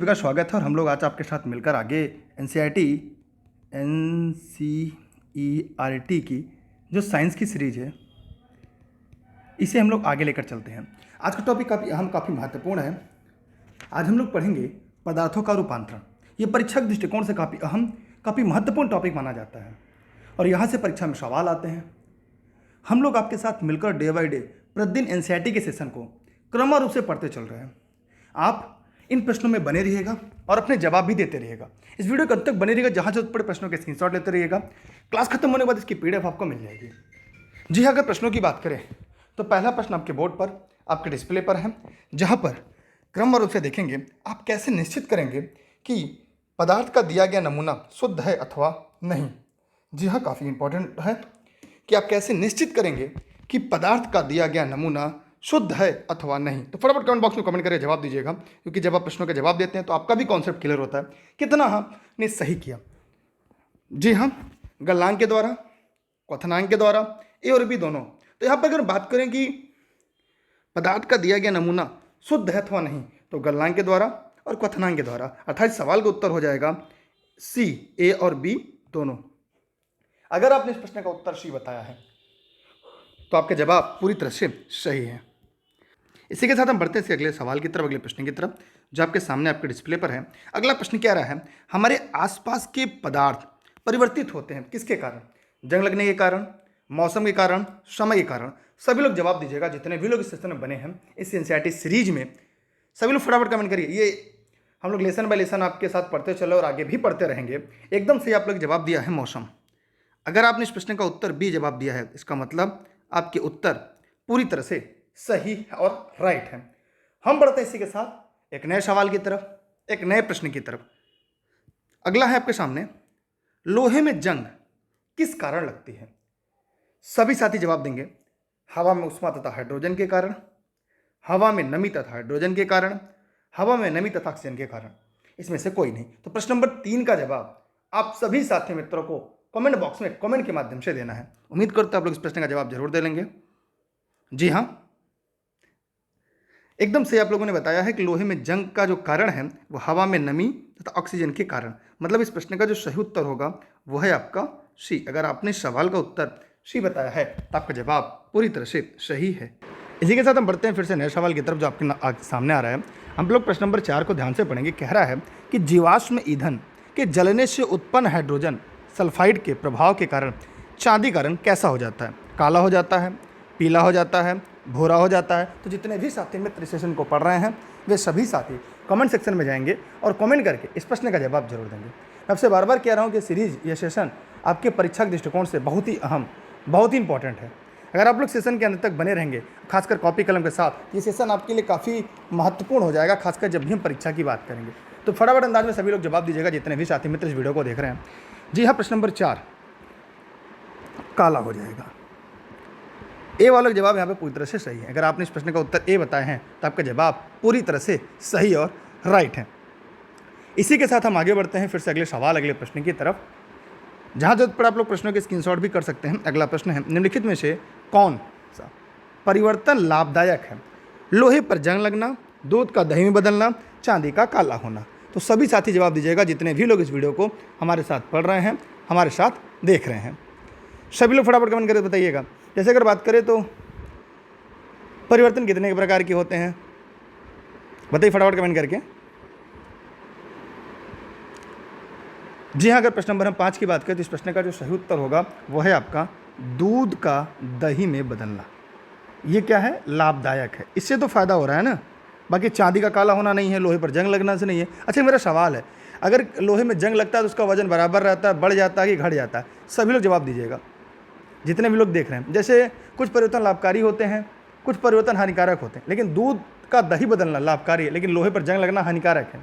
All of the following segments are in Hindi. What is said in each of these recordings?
सभी का स्वागत है और हम लोग आज आपके साथ मिलकर आगे एनसीईआरटी की जो साइंस की सीरीज है इसे हम लोग आगे लेकर चलते हैं। आज का टॉपिक काफ़ी अहम, काफ़ी महत्वपूर्ण है। आज हम लोग पढ़ेंगे पदार्थों का रूपांतरण। ये परीक्षा के दृष्टिकोण से काफ़ी अहम, काफ़ी महत्वपूर्ण टॉपिक माना जाता है और यहाँ से परीक्षा में सवाल आते हैं। हम लोग आपके साथ मिलकर डे बाय डे प्रतिदिन एनसीईआरटी के सेशन को क्रम रूप से पढ़ते चल रहे हैं। आप इन प्रश्नों में बने रहिएगा और अपने जवाब भी देते रहिएगा। इस वीडियो के अंत तक बने रहिएगा, जहाँ जरूरत पड़े प्रश्नों के स्क्रीनशॉट लेते रहिएगा। क्लास खत्म होने के बाद इसकी पीडीएफ आपको मिल जाएगी। जी हाँ, अगर प्रश्नों की बात करें तो पहला प्रश्न आपके बोर्ड पर, आपके डिस्प्ले पर है, जहाँ पर क्रम रूप से देखेंगे आप कैसे निश्चित करेंगे कि पदार्थ का दिया गया नमूना शुद्ध है अथवा नहीं। जी हाँ, काफ़ी इंपॉर्टेंट है कि आप कैसे निश्चित करेंगे कि पदार्थ का दिया गया नमूना शुद्ध है अथवा नहीं। तो फटाफट कमेंट बॉक्स में कमेंट करके जवाब दीजिएगा, क्योंकि जब आप प्रश्नों का जवाब देते हैं तो आपका भी कॉन्सेप्ट क्लियर होता है कितना आपने सही किया। जी हाँ, गलनांक के द्वारा, क्वथनांक के द्वारा, ए और बी दोनों। तो यहाँ पर अगर बात करें कि पदार्थ का दिया गया नमूना शुद्ध है अथवा नहीं, तो गलनांक के द्वारा और क्वथनांक के द्वारा, अर्थात सवाल का उत्तर हो जाएगा सी, ए और बी दोनों। अगर आपने इस प्रश्न का उत्तर सी बताया है तो आपका जवाब पूरी तरह से सही है। इसी के साथ हम बढ़ते हैं अगले सवाल की तरफ, अगले प्रश्न की तरफ, जो आपके सामने आपके डिस्प्ले पर है। अगला प्रश्न क्या रहा है? हमारे आसपास के पदार्थ परिवर्तित होते हैं किसके कारण? जंग लगने के कारण, मौसम के कारण, समय के कारण। सभी लोग जवाब दीजिएगा, जितने भी लोग इस सेशन में बने हैं इस एनसीईआरटी सीरीज में। सभी लोग फटाफट कमेंट करिए। ये हम लोग लेसन बाय लेसन आपके साथ पढ़ते चले और आगे भी पढ़ते रहेंगे। एकदम सही आप लोग जवाब दिया है मौसम। अगर आपने इस प्रश्न का उत्तर बी जवाब दिया है, इसका मतलब आपके उत्तर पूरी तरह से सही और राइट है। हम बढ़ते हैं इसी के साथ एक नए सवाल की तरफ, एक नए प्रश्न की तरफ। अगला है आपके सामने, लोहे में जंग किस कारण लगती है? सभी साथी जवाब देंगे हवा में उष्मा तथा हाइड्रोजन के कारण, हवा में नमी तथा हाइड्रोजन के कारण, हवा में नमी तथा ऑक्सीजन के कारण। इसमें से कोई नहीं। तो प्रश्न नंबर 3 का जवाब आप सभी साथी मित्रों को कमेंट बॉक्स में कमेंट के माध्यम से देना है। उम्मीद करते आप लोग इस प्रश्न का जवाब जरूर दे लेंगे। जी हाँ, एकदम से आप लोगों ने बताया है कि लोहे में जंग का जो कारण है वो हवा में नमी तथा ऑक्सीजन के कारण। मतलब इस प्रश्न का जो सही उत्तर होगा वो है आपका सी। अगर आपने सवाल का उत्तर सी बताया है तो आपका जवाब पूरी तरह से सही है। इसी के साथ हम बढ़ते हैं फिर से नए सवाल की तरफ, जो आपके सामने आ रहा है। हम लोग प्रश्न नंबर 4 को ध्यान से पढ़ेंगे। कह रहा है कि जीवाश्म ईंधन के जलने से उत्पन्न हाइड्रोजन सल्फाइड के प्रभाव के कारण चांदी का रंग कैसा हो जाता है? काला हो जाता है, पीला हो जाता है, भूरा हो जाता है। तो जितने भी साथी मित्र सेशन को पढ़ रहे हैं वे सभी साथी कमेंट सेक्शन में जाएंगे और कमेंट करके इस प्रश्न का जवाब जरूर देंगे। मैं आपसे बार बार कह रहा हूँ कि सीरीज, यह सेशन आपके परीक्षा के दृष्टिकोण से बहुत ही अहम, बहुत ही इंपॉर्टेंट है। अगर आप लोग सेशन के अंत तक बने रहेंगे, खासकर कॉपी कलम के साथ, ये सेशन आपके लिए काफ़ी महत्वपूर्ण हो जाएगा, खासकर जब भी हम परीक्षा की बात करेंगे। तो फटाफट अंदाज में सभी लोग जवाब दीजिएगा, जितने भी साथी मित्र इस वीडियो को देख रहे हैं। जी हाँ, प्रश्न नंबर 4 काला हो जाएगा। ए वाला जवाब यहाँ पे पूरी तरह से सही है। अगर आपने इस प्रश्न का उत्तर ए बताए हैं तो आपका जवाब पूरी तरह से सही और राइट है। इसी के साथ हम आगे बढ़ते हैं फिर से अगले सवाल, अगले प्रश्न की तरफ, जहाँ जरूरत पड़े आप लोग प्रश्नों के स्क्रीनशॉट भी कर सकते हैं। अगला प्रश्न है, निम्नलिखित में से कौन सा परिवर्तन लाभदायक है? लोहे पर जंग लगना, दूध का दही में बदलना, चांदी का काला होना। तो सभी साथी जवाब दीजिएगा, जितने भी लोग इस वीडियो को हमारे साथ पढ़ रहे हैं, हमारे साथ देख रहे हैं। सभी लोग फटाफट कमेंट करके बताइएगा। जैसे अगर बात करें तो परिवर्तन कितने प्रकार के होते हैं? बताइए फटाफट कमेंट करके। जी हाँ, अगर प्रश्न नंबर हम 5 की बात करें तो इस प्रश्न का जो सही उत्तर होगा वो है आपका दूध का दही में बदलना। ये क्या है? लाभदायक है, इससे तो फायदा हो रहा है ना। बाकी चांदी का काला होना नहीं है, लोहे पर जंग लगना से नहीं है। अच्छा, मेरा सवाल है, अगर लोहे में जंग लगता है तो उसका वजन बराबर रहता है, बढ़ जाता है कि घट जाता है? सभी लोग जवाब दीजिएगा, जितने भी लोग देख रहे हैं। जैसे कुछ परिवर्तन लाभकारी होते हैं, कुछ परिवर्तन हानिकारक होते हैं। लेकिन दूध का दही बदलना लाभकारी है, लेकिन लोहे पर जंग लगना हानिकारक है।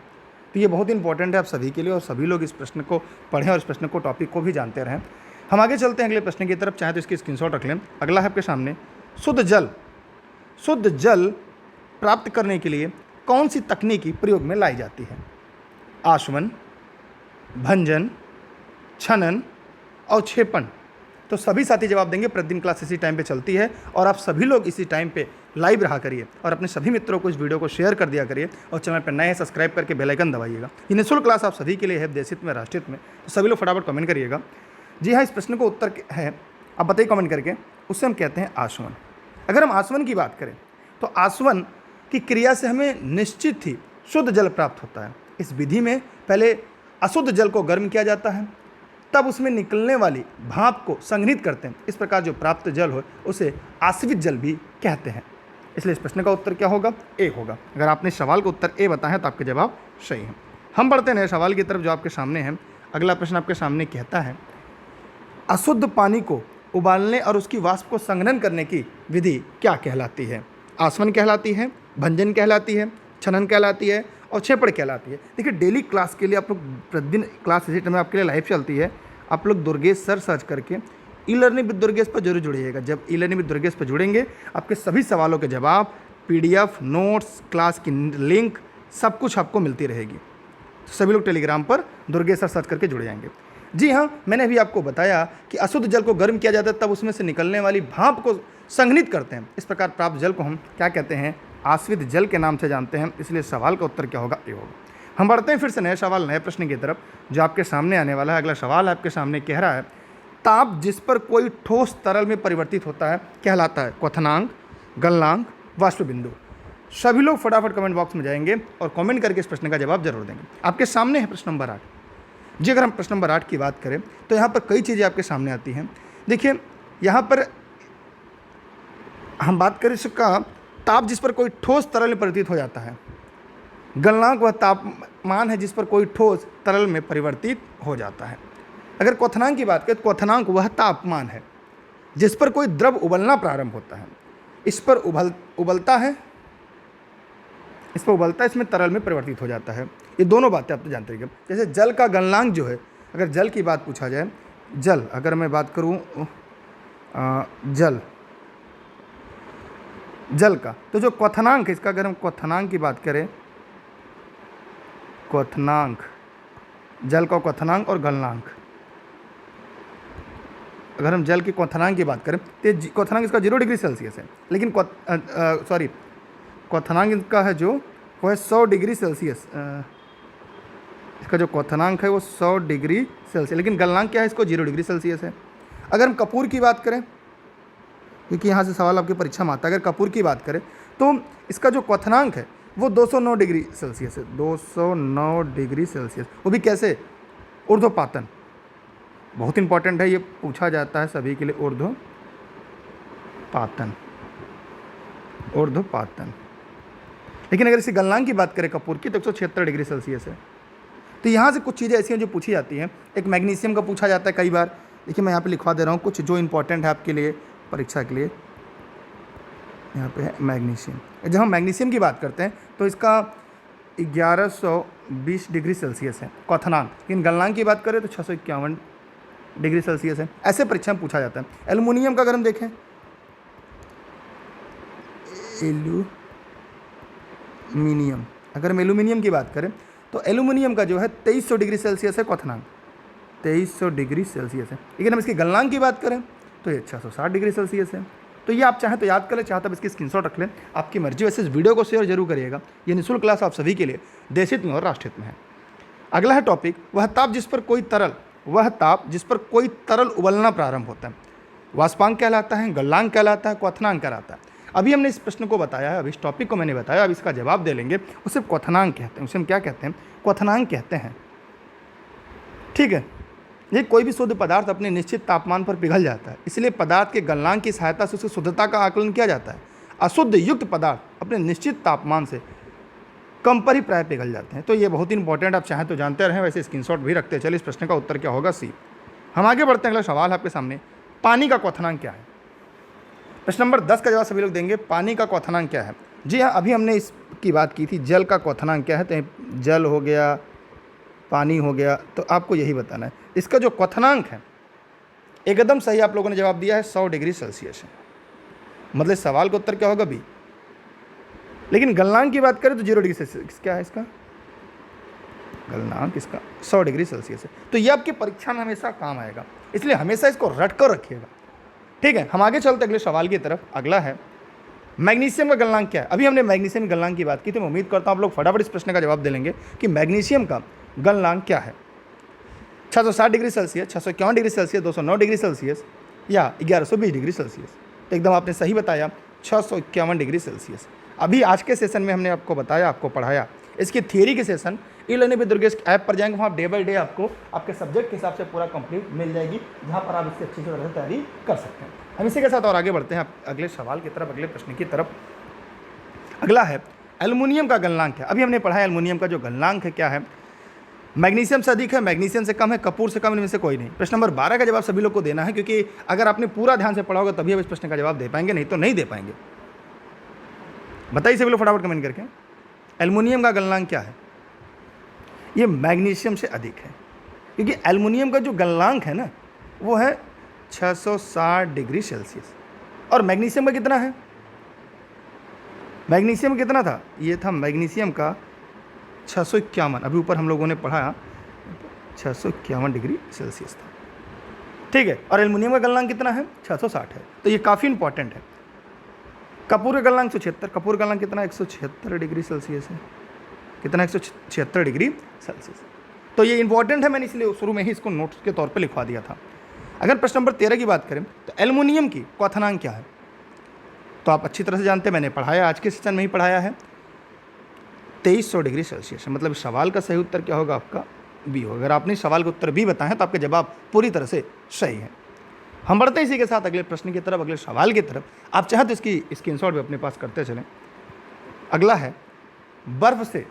तो ये बहुत इंपॉर्टेंट है आप सभी के लिए, और सभी लोग इस प्रश्न को पढ़ें और इस प्रश्न को, टॉपिक को भी जानते रहें। हम आगे चलते हैं अगले प्रश्न की तरफ, चाहे तो इसकी स्क्रीनशॉट रख लें। अगला है आपके सामने, शुद्ध जल प्राप्त करने के लिए कौन सी तकनीकी प्रयोग में लाई जाती है? आशमन, भंजन, छनन और क्षेपण। तो सभी साथी जवाब देंगे। प्रतिदिन क्लास इसी टाइम पे चलती है और आप सभी लोग इसी टाइम पे लाइव रहा करिए और अपने सभी मित्रों को इस वीडियो को शेयर कर दिया करिए और चैनल पर नए हैं सब्सक्राइब करके बेल आइकन दबाइएगा। ये निःशुल्क क्लास आप सभी के लिए है, देशित में राष्ट्रित में, तो सभी लोग फटाफट कमेंट करिएगा। जी हाँ, इस प्रश्न को उत्तर है, आप बताइए कमेंट करके। उससे हम कहते हैं आसवन। अगर हम आसवन की बात करें तो आसवन की क्रिया से हमें निश्चित ही शुद्ध जल प्राप्त होता है। इस विधि में पहले अशुद्ध जल को गर्म किया जाता है, तब उसमें निकलने वाली भाप को संघनित करते हैं। इस प्रकार जो प्राप्त जल हो उसे आश्वित जल भी कहते हैं। इसलिए इस प्रश्न का उत्तर क्या होगा? ए होगा। अगर आपने सवाल का उत्तर ए बताया तो आपके जवाब सही है। हम बढ़ते हैं नए सवाल की तरफ जो आपके सामने है। अगला प्रश्न आपके सामने कहता है, अशुद्ध पानी को उबालने और उसकी वाष्प को संघनन करने की विधि क्या कहलाती है? आसवन कहलाती है, भंजन कहलाती है, छनन कहलाती है और छेपड़ कहलाती है। देखिए, डेली क्लास के लिए आप लोग प्रतिदिन क्लास विजिट में आपके लिए लाइव चलती है। आप लोग दुर्गेश सर सर्च करके ई लर्निंग विद दुर्गेश पर जरूर जुड़िएगा। जब ई लर्निंग विद दुर्गेश पर जुड़ेंगे, आपके सभी सवालों के जवाब, PDF, नोट्स, क्लास की लिंक, सब कुछ आपको मिलती रहेगी। तो सभी लोग टेलीग्राम पर दुर्गेश सर सर्च करके जुड़ जाएंगे। जी हाँ, मैंने अभी आपको बताया कि अशुद्ध जल को गर्म किया जाता है, तब उसमें से निकलने वाली भाप को संघनित करते हैं। इस प्रकार प्राप्त जल को हम क्या कहते हैं? आश्वित जल के नाम से जानते हैं। इसलिए सवाल का उत्तर क्या होगा? ए होगा। हम बढ़ते हैं फिर से नए सवाल, नए प्रश्न की तरफ जो आपके सामने आने वाला है। अगला सवाल आपके सामने कह रहा है, ताप जिस पर कोई ठोस तरल में परिवर्तित होता है कहलाता है क्वथनांक, गलनांक, वाष्प बिंदु। सभी लोग फटाफट कमेंट बॉक्स में जाएंगे और कमेंट करके इस प्रश्न का जवाब जरूर देंगे। आपके सामने है प्रश्न नंबर 8। जी, अगर हम प्रश्न नंबर 8 की बात करें तो यहाँ पर कई चीज़ें आपके सामने आती हैं। देखिए, यहाँ पर हम बात करें इसका, ताप जिस पर कोई ठोस तरल में परिवर्तित हो जाता है। गलनांक वह तापमान है जिस पर कोई ठोस तरल में परिवर्तित हो जाता है। अगर क्वथनांक की बात करें तो क्वथनांक वह तापमान है जिस पर कोई द्रव उबलना प्रारंभ होता है। इस पर उबलता है, इसमें तरल में परिवर्तित हो जाता है। ये दोनों बातें आप तो जानते हैं। जैसे जल का गलनांक जो है, अगर जल की बात पूछा जाए, जल अगर मैं बात करूँ जल का, तो जो क्वथनांक है इसका, अगर हम क्वथनांक की बात करें, क्वथनांक, जल का क्वथनांक और गलनांक, अगर हम जल की क्वथनांक की बात करें तो क्वथनांक इसका 0 डिग्री सेल्सियस है। लेकिन क्वथनांक इसका है जो वो है 100 डिग्री सेल्सियस। इसका जो क्वथनांक है वो 100 डिग्री सेल्सियस, लेकिन गलनांक क्या है? इसको 0 डिग्री सेल्सियस है। अगर हम कपूर की बात करें, क्योंकि यहाँ से सवाल आपकी परीक्षा में आता है, अगर कपूर की बात करें तो इसका जो क्वथनांक है वो 209 डिग्री सेल्सियस है। 209 डिग्री सेल्सियस, वो भी कैसे? ऊर्ध्वपातन। बहुत इंपॉर्टेंट है, ये पूछा जाता है सभी के लिए। ऊर्ध्वपातन। लेकिन अगर इसी गलनांक की बात करें कपूर की तो 176 डिग्री सेल्सियस है। तो यहाँ से कुछ चीज़ें ऐसी हैं जो पूछी जाती हैं। एक मैग्नीशियम का पूछा जाता है कई बार। देखिए, मैं यहाँ पे लिखवा दे रहा हूँ कुछ जो इंपॉर्टेंट है आपके लिए परीक्षा के लिए। यहाँ पे है मैग्नीशियम। जब हम मैग्नीशियम की बात करते हैं तो इसका 1120 डिग्री सेल्सियस है क्वथनांक, लेकिन गलनांक की बात करें तो 651 डिग्री सेल्सियस है। ऐसे परीक्षा में पूछा जाता है। एल्युमिनियम का अगर हम देखें, एल्यूमिनियम, अगर हम एल्यूमिनियम की बात करें तो एल्यूमिनियम का जो है 2300 डिग्री सेल्सियस है क्वथनांक, 2300 डिग्री सेल्सियस है। लेकिन हम इसकी गलनांक की बात करें तो ये 660 डिग्री सेल्सियस है। तो ये आप चाहें तो याद कर लें, चाहे तब इसकी स्क्रीनशॉट रख लें, आपकी मर्जी। वैसे इस वीडियो को शेयर जरूर करिएगा। ये निःशुल्क क्लास आप सभी के लिए देशित में और राष्ट्रित में है। अगला है टॉपिक, वह ताप जिस पर कोई तरल उबलना प्रारंभ होता है। वाष्पांक कहलाता है, गलनांक कहलाता है, क्वथनांक कहलाता है। अभी हमने इस प्रश्न को बताया है, अभी इस टॉपिक को मैंने बताया, अब इसका जवाब दे लेंगे। उसे क्वथनांक कहते हैं। उसे हम क्या कहते हैं? क्वथनांक कहते हैं। ठीक है। ये कोई भी शुद्ध पदार्थ अपने निश्चित तापमान पर पिघल जाता है, इसलिए पदार्थ के गलनांक की सहायता से उसकी शुद्धता का आकलन किया जाता है। अशुद्ध युक्त पदार्थ अपने निश्चित तापमान से कम पर ही प्राय पिघल जाते हैं। तो ये बहुत ही इंपॉर्टेंट, आप चाहें तो जानते रहें, वैसे स्क्रीनशॉट भी रखते हैं। चलिए, इस प्रश्न का उत्तर क्या होगा? सी। हम आगे बढ़ते हैं। अगला सवाल आपके सामने, पानी का क्वथनांक क्या है? प्रश्न नंबर 10 का जवाब सभी लोग देंगे। पानी का क्वथनांक क्या है? जी हाँ, अभी हमने इसकी बात की थी, जल का क्वथनांक क्या है। तो जल हो गया, पानी हो गया, तो आपको यही बताना है। इसका जो क्वथनांक है एकदम सही आप लोगों ने जवाब दिया है, 100 डिग्री सेल्सियस है। मतलब सवाल का उत्तर क्या होगा? बी। लेकिन गलनांक की बात करें तो 0 डिग्री सेल्सियस। क्या है इसका गलनांक? इसका 100 डिग्री सेल्सियस है। तो ये आपकी परीक्षा में हमेशा काम आएगा, इसलिए हमेशा इसको रट कर रखिएगा। ठीक है, हम आगे चलते अगले सवाल की तरफ। अगला है मैग्नीशियम का गलनांक क्या है? अभी हमने मैग्नीशियम के गलनांक की बात की, तो मैं उम्मीद करता हूँ आप लोग फटाफट इस प्रश्न का जवाब दे लेंगे कि मैग्नीशियम का गलनांक क्या है। 660 degree Celsius, 651 degree Celsius, 209 degree Celsius या 1120 डिग्री सेल्सियस। तो एकदम आपने सही बताया, 651 डिग्री सेल्सियस। अभी आज के सेशन में हमने आपको बताया, आपको पढ़ाया। इसकी थियरी के session e-learning with Durgesh app पर जाएंगे, वहाँ डे बाई डे आपको आपके सब्जेक्ट के हिसाब से पूरा कंप्लीट मिल जाएगी, जहाँ पर आप इसकी अच्छी तरह से तैयारी कर सकते हैं। हम इसी के साथ और आगे बढ़ते हैं अगले सवाल की तरफ, अगले प्रश्न की तरफ। अगला है एल्युमिनियम का गलनांक है। अभी हमने पढ़ा है एल्युमिनियम का जो गलनांक है क्या है, मैग्नीशियम से अधिक है, मैग्नीशियम से कम है, कपूर से कम, इनमें से कोई नहीं। प्रश्न नंबर 12 का जवाब सभी लोग को देना है, क्योंकि अगर आपने पूरा ध्यान से पढ़ा होगा तभी आप इस प्रश्न का जवाब दे पाएंगे, नहीं तो नहीं दे पाएंगे। बताइए सभी लोग फटाफट कमेंट करके, एल्युमिनियम का गलनांक क्या है? ये मैग्नीशियम से अधिक है, क्योंकि एल्युमिनियम का जो गलनांक है ना वो है 660 डिग्री सेल्सियस। और मैग्नीशियम का कितना है? मैग्नीशियम कितना था? ये था मैग्नीशियम का 651। अभी ऊपर हम लोगों ने पढ़ा 651 डिग्री सेल्सियस था, ठीक है। और एल्युमिनियम का गलनांक कितना है? 660 है। तो ये काफ़ी इंपॉर्टेंट है। कपूर का गलनांक 176। कपूर का गलनांक कितना? 176 डिग्री सेल्सियस है। कितना? 176 डिग्री सेल्सियस। तो ये इंपॉर्टेंट है, मैंने इसलिए शुरू में ही इसको नोट्स के तौर पे लिखवा दिया था। अगर प्रश्न नंबर 13 की बात करें तो एल्युमिनियम की क्वथनांक क्या है? तो आप अच्छी तरह से जानते हैं, मैंने पढ़ाया, आज के सेशन में ही पढ़ाया है। 2300 डिग्री सेल्सियस। मतलब सवाल का सही उत्तर क्या होगा? आपका बी होगा। अगर आपने सवाल का उत्तर बी बताया तो आपके जवाब पूरी तरह से सही है। हम बढ़ते हैं इसी के साथ अगले प्रश्न की तरफ, अगले सवाल की तरफ। आप चाहें तो इसकी स्क्रीनशॉट भी अपने पास करते चलें। अगला है, बर्फ से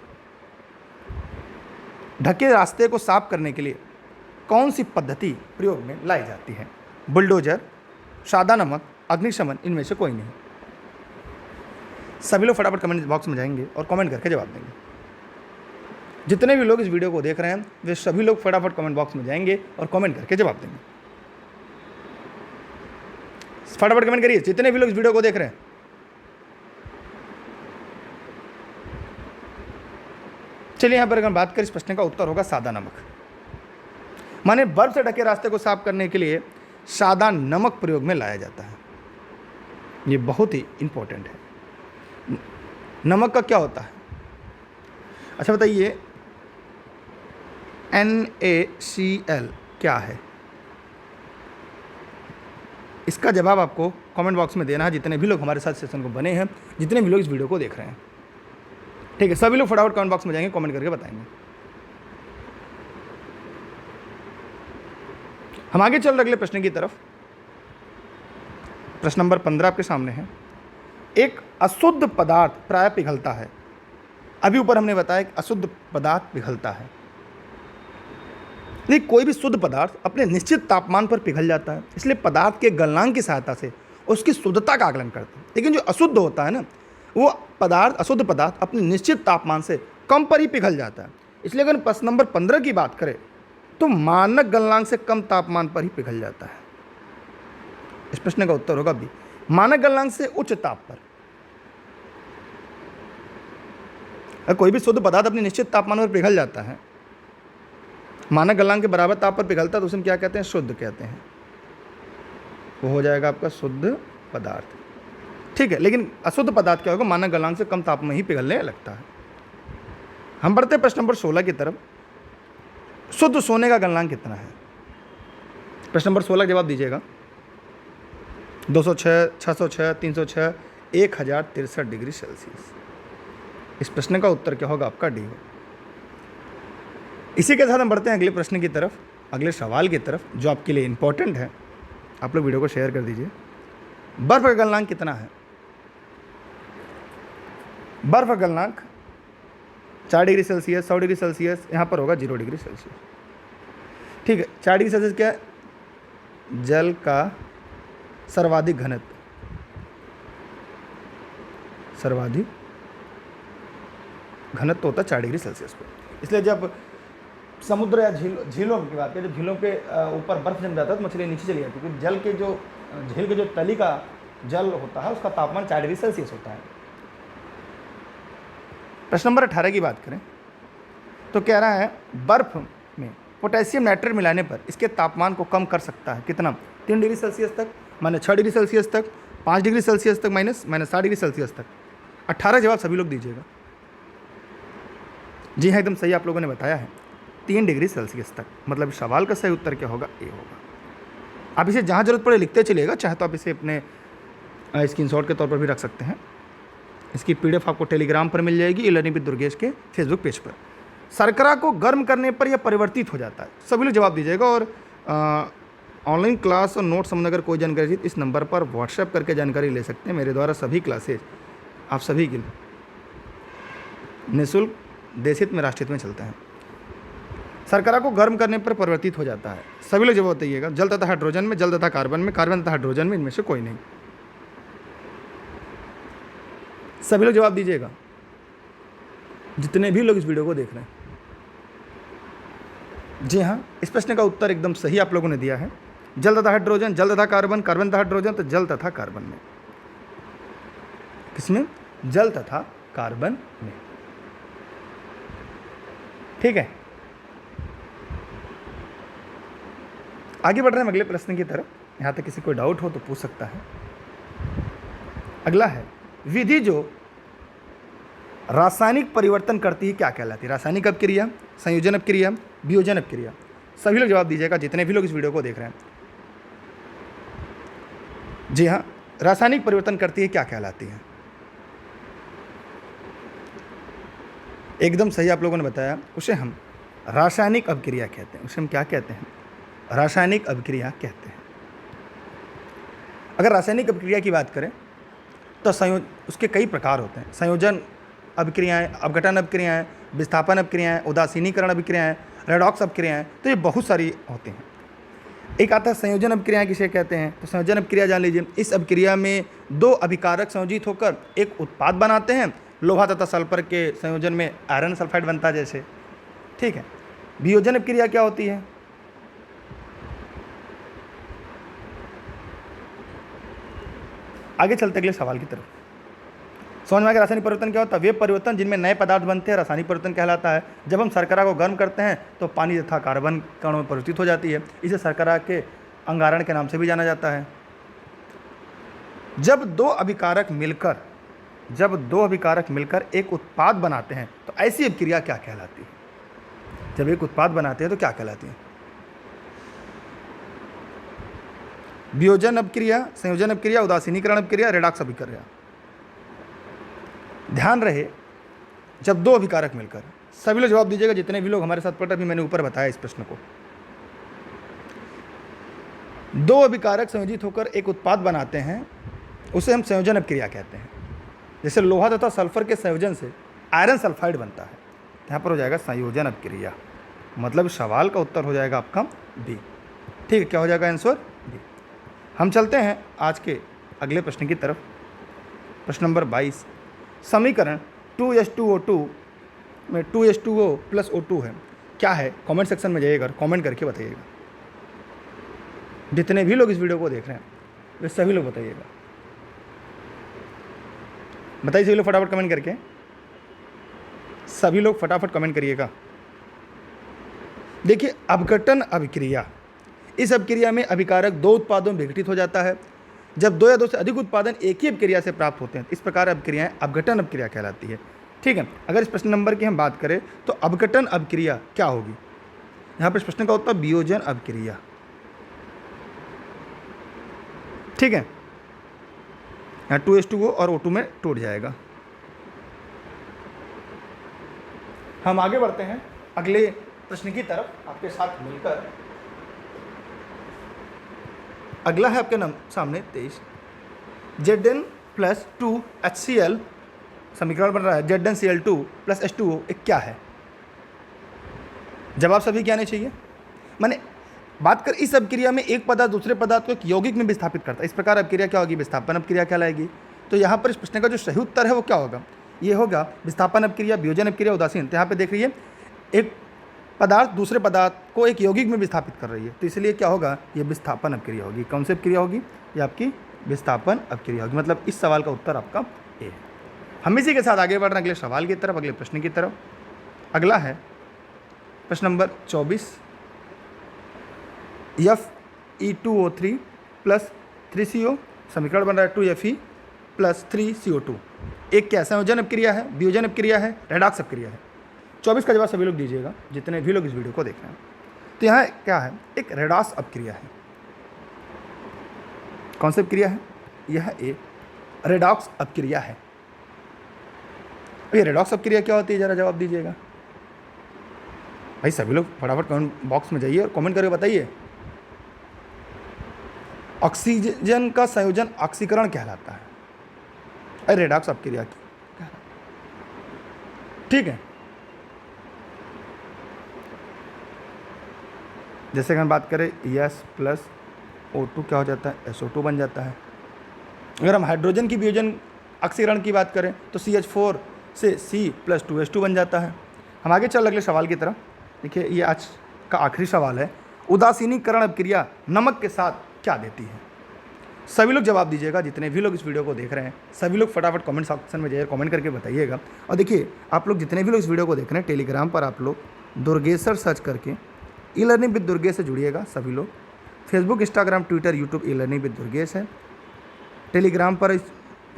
ढके रास्ते को साफ करने के लिए कौन सी पद्धति प्रयोग में लाई जाती है? बुलडोजर, सादा नमक, अग्निशमन, इनमें से कोई नहीं। सभी लोग फटाफट कमेंट बॉक्स में जाएंगे और कमेंट करके जवाब देंगे। जितने भी लोग इस वीडियो को देख रहे हैं वे सभी लोग फटाफट कमेंट बॉक्स में जाएंगे और कमेंट करके जवाब देंगे। फटाफट कमेंट करिए जितने भी लोग इस वीडियो को देख रहे हैं। चलिए यहाँ पर अगर बात करें, इस प्रश्न का उत्तर होगा सादा नमक। माने बर्फ से ढके रास्ते को साफ करने के लिए सादा नमक प्रयोग में लाया जाता है। ये बहुत ही इंपॉर्टेंट है। नमक का क्या होता है? अच्छा बताइए, NaCl क्या है? इसका जवाब आपको कमेंट बॉक्स में देना है, जितने भी लोग हमारे साथ सेशन को बने हैं, जितने भी लोग इस वीडियो को देख रहे हैं, ठीक है। सभी लोग फटाफट कमेंट बॉक्स में जाएंगे, कमेंट करके बताएंगे। हम आगे चल रहे अगले प्रश्न की तरफ। प्रश्न नंबर 15 आपके सामने है। एक अशुद्ध पदार्थ प्राय पिघलता है। अभी ऊपर हमने बताया कि अशुद्ध पदार्थ पिघलता है, लेकिन कोई भी शुद्ध पदार्थ अपने निश्चित तापमान पर पिघल जाता है। इसलिए पदार्थ के गलनांक की सहायता से उसकी शुद्धता का आकलन करते हैं। लेकिन जो अशुद्ध होता है ना, वो पदार्थ, अशुद्ध पदार्थ अपने निश्चित तापमान से कम पर ही पिघल जाता है। इसलिए अगर प्रश्न नंबर 15 की बात करें तो मानक गलनांक से कम तापमान पर ही पिघल जाता है। इस प्रश्न का उत्तर होगा बी, मानक गलनांक से उच्च ताप पर। अगर कोई भी शुद्ध पदार्थ अपने निश्चित तापमान पर पिघल जाता है, मानक गलनांक के बराबर ताप पर पिघलता है, तो उसे क्या कहते हैं? शुद्ध कहते हैं। वो हो जाएगा आपका शुद्ध पदार्थ, ठीक है। लेकिन अशुद्ध पदार्थ क्या होगा? मानक गलनांक से कम ताप में ही पिघलने लगता है। हम बढ़ते हैं प्रश्न नंबर 16 की तरफ। शुद्ध सोने का गलनांक कितना है? प्रश्न नंबर 16 का जवाब दीजिएगा। 206, 606, 306, 1063 डिग्री सेल्सियस। इस प्रश्न का उत्तर क्या होगा? आपका डी। इसी के साथ हम बढ़ते हैं अगले प्रश्न की तरफ, अगले सवाल की तरफ, जो आपके लिए इंपॉर्टेंट है। आप लोग वीडियो को शेयर कर दीजिए। बर्फ का गलनांक कितना है? बर्फ का गलनांक 4 डिग्री सेल्सियस, 100 डिग्री सेल्सियस, यहाँ पर होगा 0 डिग्री सेल्सियस, ठीक है। 4 डिग्री सेल्सियस क्या है? जल का सर्वाधिक घनत्व, सर्वाधिक घनत्व होता है 4 डिग्री सेल्सियस पर। इसलिए जब समुद्र या झीलों की बात करें, जब झीलों के ऊपर बर्फ जम जाता है तो मछली नीचे चली जाती है, क्योंकि जल के जो झील के जो तली का जल होता है उसका तापमान 4 डिग्री सेल्सियस होता है। प्रश्न नंबर 18 की बात करें तो कह रहा है बर्फ में पोटेशियम नाइट्रेट मिलाने पर इसके तापमान को कम कर सकता है। कितना? 3 डिग्री सेल्सियस तक, माने 6 डिग्री सेल्सियस तक, 5 डिग्री सेल्सियस तक माइनस 60 डिग्री सेल्सियस तक। 18 जवाब सभी लोग दीजिएगा। जी हाँ, एकदम सही आप लोगों ने बताया है, 3 डिग्री सेल्सियस तक। मतलब सवाल का सही उत्तर क्या होगा? ए होगा। आप इसे जहाँ जरूरत पड़े लिखते चलिएगा, चाहे तो आप इसे अपने स्क्रीनशॉट के तौर पर भी रख सकते हैं। इसकी पीडीएफ आपको टेलीग्राम पर मिल जाएगी, ई लर्निंग विद दुर्गेश के फेसबुक पेज पर। शर्करा को गर्म करने पर यह परिवर्तित हो जाता है। सभी लोग जवाब दीजिएगा। और ऑनलाइन क्लास और नोट्स संबंध अगर कोई जानकारी इस नंबर पर व्हाट्सएप करके जानकारी ले सकते हैं। मेरे द्वारा सभी क्लासेज आप सभी के लिए निःशुल्क देशहित में राष्ट्रहित में चलते हैं। शर्करा को गर्म करने पर परिवर्तित हो जाता है। सभी लोग जवाब दीजिएगा। जल तथा हाइड्रोजन में, जल तथा कार्बन में, कार्बन तथा हाइड्रोजन में, इनमें से कोई नहीं। सभी लोग जवाब दीजिएगा, जितने भी लोग इस वीडियो को देख रहे हैं। जी हाँ, इस प्रश्न का उत्तर एकदम सही आप लोगों ने दिया है। जल तथा हाइड्रोजन, जल तथा कार्बन, कार्बन तथा हाइड्रोजन, तो जल तथा कार्बन में। किसमें? जल तथा कार्बन में। ठीक है, आगे बढ़ रहे हैं अगले प्रश्न की तरफ। यहाँ तक किसी को डाउट हो तो पूछ सकता है। अगला है, विधि जो रासायनिक परिवर्तन करती है क्या कहलाती है? रासायनिक अपक्रिया, संयोजन अपक्रिया, वियोजन अपक्रिया। सभी लोग जवाब दीजिएगा, जितने भी लोग इस वीडियो को देख रहे हैं। जी हाँ, रासायनिक परिवर्तन करती है क्या कहलाती है? एकदम सही आप लोगों ने बताया। उसे हम रासायनिक अपक्रिया कहते हैं। उसे हम क्या कहते हैं? रासायनिक अपक्रिया कहते हैं। अगर रासायनिक अपक्रिया की बात करें तो उसके कई प्रकार होते हैं। संयोजन अभिक्रियाएं, अपघटन अभिक्रियाएं, विस्थापन अभिक्रियाएं, उदासीनीकरण अभिक्रियाएं, रेडॉक्स अभिक्रियाएं, तो ये बहुत सारी होती हैं। एक आता है संयोजन अभिक्रिया किसे कहते हैं? तो संयोजन अभिक्रिया जान लीजिए। इस अभिक्रिया में 2 अभिकारक संयोजित होकर एक उत्पाद बनाते हैं। लोहा तथा सल्फर के संयोजन में आयरन सल्फाइड बनता है जैसे। ठीक है। वियोजन अभिक्रिया क्या होती है? आगे चलते अगले सवाल की तरफ। समझ में आ गया रासायनिक परिवर्तन क्या होता है? वे परिवर्तन जिनमें नए पदार्थ बनते हैं रासायनिक परिवर्तन कहलाता है। जब हम शर्करा को गर्म करते हैं तो पानी तथा कार्बन कणों में परिवर्तित हो जाती है। इसे शर्करा के अंगारण के नाम से भी जाना जाता है। जब दो अभिकारक मिलकर एक उत्पाद बनाते हैं तो ऐसी अभिक्रिया क्या कहलाती है? जब एक उत्पाद बनाते हैं तो क्या कहलाती है? वियोजन अभिक्रिया, संयोजन अभिक्रिया, उदासीनीकरण अभिक्रिया, रेडॉक्स अभिक्रिया। ध्यान रहे, जब 2 अभिकारक मिलकर। सभी लोग जवाब दीजिएगा, जितने भी लोग हमारे साथ पढ़ रहे। अभी मैंने ऊपर बताया इस प्रश्न को। 2 अभिकारक संयोजित होकर एक उत्पाद बनाते हैं, उसे हम संयोजन अभिक्रिया कहते हैं। जैसे लोहा तथा सल्फर के संयोजन से आयरन सल्फाइड बनता है। यहाँ पर हो जाएगा संयोजन अभिक्रिया। मतलब सवाल का उत्तर हो जाएगा आपका बी। ठीक है, क्या हो जाएगा आंसर? बी। हम चलते हैं आज के अगले प्रश्न की तरफ। प्रश्न नंबर 22। समीकरण 2H2O2 में 2H2O + O2 है, क्या है? कमेंट सेक्शन में जाइएगा, कमेंट करके बताइएगा। जितने भी लोग इस वीडियो को देख रहे हैं वे सभी लोग बताइएगा। बताइए सभी लोग फटाफट कमेंट करके। सभी लोग फटाफट कमेंट करिएगा। देखिए, अपघटन अभिक्रिया। इस अभिक्रिया में अभिकारक 2 उत्पादों में विघटित हो जाता है। जब 2 या 2 से अधिक उत्पादन एक ही अभिक्रिया से प्राप्त होते हैं, इस प्रकार अभिक्रियाएं अपघटन अभिक्रिया कहलाती है। ठीक है। अगर इस प्रश्न नंबर की हम बात करें तो अपघटन अभिक्रिया क्या होगी? यहाँ पर इस प्रश्न का उत्तर वियोजन अभिक्रिया। ठीक है। यहाँ 2H2O और O2 में टूट जाएगा। हम आगे बढ़ते हैं अगले प्रश्न की तरफ आपके साथ मिलकर। अगला है आपके सामने 23। Zn + 2HCl समीकरण बन रहा है। ZnCl2 + H2O एक क्या है? जवाब सभी क्या आने चाहिए? माने बात कर, इस अभिक्रिया में एक पदार्थ दूसरे पदार्थ को एक यौगिक में विस्थापित करता है। इस प्रकार अभिक्रिया क्या होगी? विस्थापन अभिक्रिया कहलाएगी। तो यहाँ पर इस प्रश्न का जो सही उत्तर है वो क्या होगा? ये होगा विस्थापन अभिक्रिया, वियोजन अभिक्रिया, उदासीन। तो यहाँ पे देख रहिए, एक पदार्थ दूसरे पदार्थ को एक यौगिक में विस्थापित कर रही है, तो इसलिए क्या होगा? ये विस्थापन अभिक्रिया होगी। कौन सी अभिक्रिया होगी? ये आपकी विस्थापन अभिक्रिया होगी। मतलब इस सवाल का उत्तर आपका ए है। हम इसी के साथ आगे बढ़ रहे हैं अगले सवाल की तरफ, अगले प्रश्न की तरफ। अगला है प्रश्न नंबर 24। Fe2O3 + 3CO समीकरण बन रहा है 2Fe प्लस 3CO2। एक क्या संयोजन अपक्रिया है, वियोजन अपक्रिया है, रेडॉक्स अपक्रिया है। 24 का जवाब सभी लोग दीजिएगा जितने भी लोग इस वीडियो को देख रहे हैं। तो यहाँ क्या है, एक रेडॉक्स अपक्रिया है। कौन सी अपक्रिया है? यह एक रेडॉक्स अपक्रिया है। ये रेडॉक्स अपक्रिया क्या होती है, जरा जवाब दीजिएगा भाई। सभी लोग फटाफट कमेंट बॉक्स में जाइए और कमेंट करके बताइए। ऑक्सीजन का संयोजन ऑक्सीकरण कहलाता है। अरे रेडॉक्स अपक्रिया की, ठीक है। जैसे कि हम बात करें H प्लस O2 क्या हो जाता है, SO2 बन जाता है। अगर हम हाइड्रोजन की वियोजन ऑक्सीकरण की बात करें तो CH4 से C प्लस 2H2 बन जाता है। हम आगे चल अगले सवाल की तरफ। देखिए ये आज का आखिरी सवाल है, उदासीनीकरण अपक्रिया नमक के साथ क्या देती है? सभी लोग जवाब दीजिएगा जितने भी लोग इस वीडियो को देख रहे हैं। सभी लोग फटाफट कमेंट सेक्शन में जाइए, कमेंट करके बताइएगा। और देखिए आप लोग जितने भी लोग इस वीडियो को देख रहे हैं, टेलीग्राम पर आप लोग दुर्गेश्वर सर्च करके ई लर्निंग विद दुर्गेश से जुड़िएगा। सभी लोग Facebook, Instagram, Twitter, YouTube e learning with Durgesh है। टेलीग्राम पर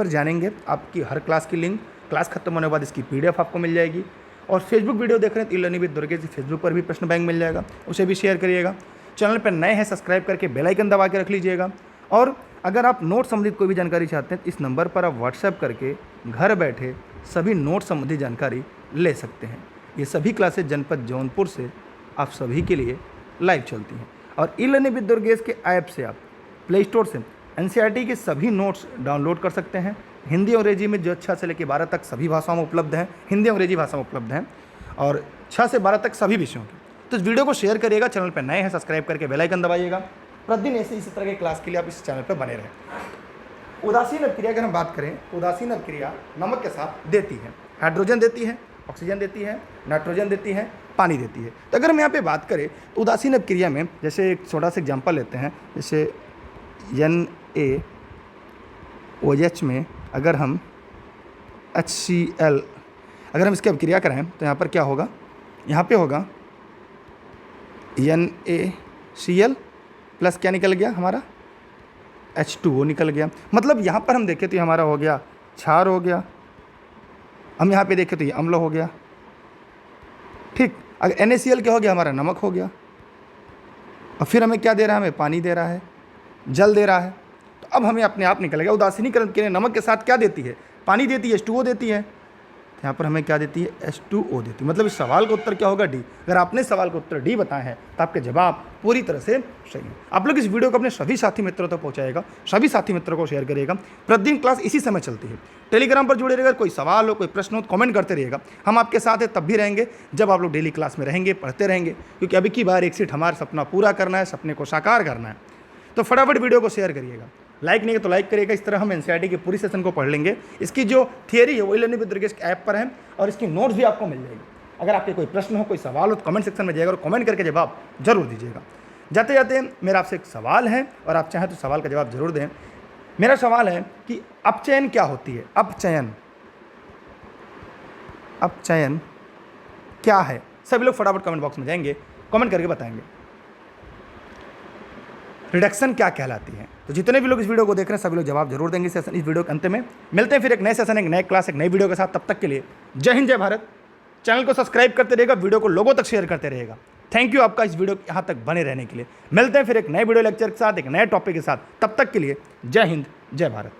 जानेंगे आपकी हर क्लास की लिंक, क्लास खत्म होने के बाद इसकी PDF आपको मिल जाएगी। और फेसबुक वीडियो देख रहे हैं तो e learning with Durgesh, Facebook पर भी प्रश्न बैंक मिल जाएगा, उसे भी शेयर करिएगा। चैनल पर नए हैं सब्सक्राइब करके बेल आइकन दबा के रख लीजिएगा। और अगर आप नोट संबंधित कोई भी जानकारी चाहते हैं, इस नंबर पर आप व्हाट्सएप करके घर बैठे सभी नोट संबंधी जानकारी ले सकते हैं। ये सभी क्लासेज जनपद जौनपुर से आप सभी के लिए लाइव चलती हैं। और ई लर्निंग विद दुर्गेश के ऐप से आप प्ले स्टोर से NCERT के सभी नोट्स डाउनलोड कर सकते हैं। हिंदी अंग्रेजी में जो 6 से लेकर 12 तक सभी भाषाओं में उपलब्ध हैं, हिंदी अंग्रेजी भाषा में उपलब्ध हैं, और 6 से 12 तक सभी विषयों के। तो इस वीडियो को शेयर करिएगा, चैनल पर नए हैं सब्सक्राइब करके बेल आइकन दबाइएगा। प्रतिदिन ऐसे इसी तरह के क्लास के लिए आप इस चैनल पर बने रहें। उदासीन अपक्रिया अगर हम बात करें, उदासीन अपक्रिया नमक के साथ देती है, हाइड्रोजन देती है, ऑक्सीजन देती है, नाइट्रोजन देती है, पानी देती है। तो अगर हम यहाँ पे बात करें तो उदासीन अपक्रिया में जैसे एक छोटा सा एग्जाम्पल लेते हैं, जैसे NaOH में अगर हम HCl अगर हम इसकी अपक्रिया कराएं तो यहाँ पर क्या होगा, यहाँ पे होगा NaCl प्लस क्या निकल गया हमारा, H2O निकल गया। मतलब यहाँ पर हम देखें तो ये हमारा हो गया क्षार हो गया, हम यहाँ पे देखें तो ये अम्ल हो गया, ठीक। अगर NaCl क्या हो गया, हमारा नमक हो गया। और फिर हमें क्या दे रहा है, हमें पानी दे रहा है, जल दे रहा है। तो अब हमें अपने आप निकलेगा उदासीनीकरण के लिए नमक के साथ क्या देती है, पानी देती है, H2O देती है। तो यहाँ पर हमें क्या देती है, H2O देती है। मतलब इस सवाल का उत्तर क्या होगा, D। अगर आपने सवाल का उत्तर D बताया है तो आपके जवाब पूरी तरह से सही है। आप लोग इस वीडियो को अपने सभी साथी मित्रों तक पहुँचाएगा, सभी साथी मित्रों को शेयर करिएगा। प्रतिदिन क्लास इसी समय चलती है। टेलीग्राम पर जुड़े रहेगा, कोई सवाल हो, कोई प्रश्न हो, कमेंट करते रहिएगा। हम आपके साथ हैं तब भी रहेंगे जब आप लोग डेली क्लास में रहेंगे, पढ़ते रहेंगे। क्योंकि अभी की बार एक सीट हमारा सपना पूरा करना है, सपने को साकार करना है। तो फटाफट वीडियो को शेयर करिएगा, लाइक नहीं है तो लाइक करिएगा। इस तरह हम NCERT के पूरी सेशन को पढ़ लेंगे। इसकी जो थियरी है वो ई लर्निंग विद दुर्गेश के ऐप पर है और इसकी नोट्स भी आपको मिल जाएगी। अगर आपके कोई प्रश्न हो, कोई सवाल हो तो कमेंट सेक्शन में जाइएगा और कमेंट करके जवाब जरूर दीजिएगा। जाते जाते मेरा आपसे एक सवाल है और आप चाहें तो सवाल का जवाब जरूर दें। मेरा सवाल है कि अपचयन क्या होती है, अपचयन, अपचयन क्या है? सभी लोग फटाफट कमेंट बॉक्स में जाएंगे, कमेंट करके बताएंगे। रिडक्शन क्या कहलाती है? तो जितने भी लोग इस वीडियो को देख रहे हैं सभी लोग जवाब जरूर देंगे सेशन इस वीडियो के अंत में। मिलते हैं फिर एक नए सेशन, एक नए क्लास, एक नई वीडियो के साथ। तब तक के लिए जय हिंद, जय भारत। चैनल को सब्सक्राइब करते रहेगा, वीडियो को लोगों तक शेयर करते रहेगा। थैंक यू आपका इस वीडियो यहाँ तक बने रहने के लिए। मिलते हैं फिर एक नए वीडियो लेक्चर के साथ, एक नए टॉपिक के साथ। तब तक के लिए जय हिंद, जय भारत।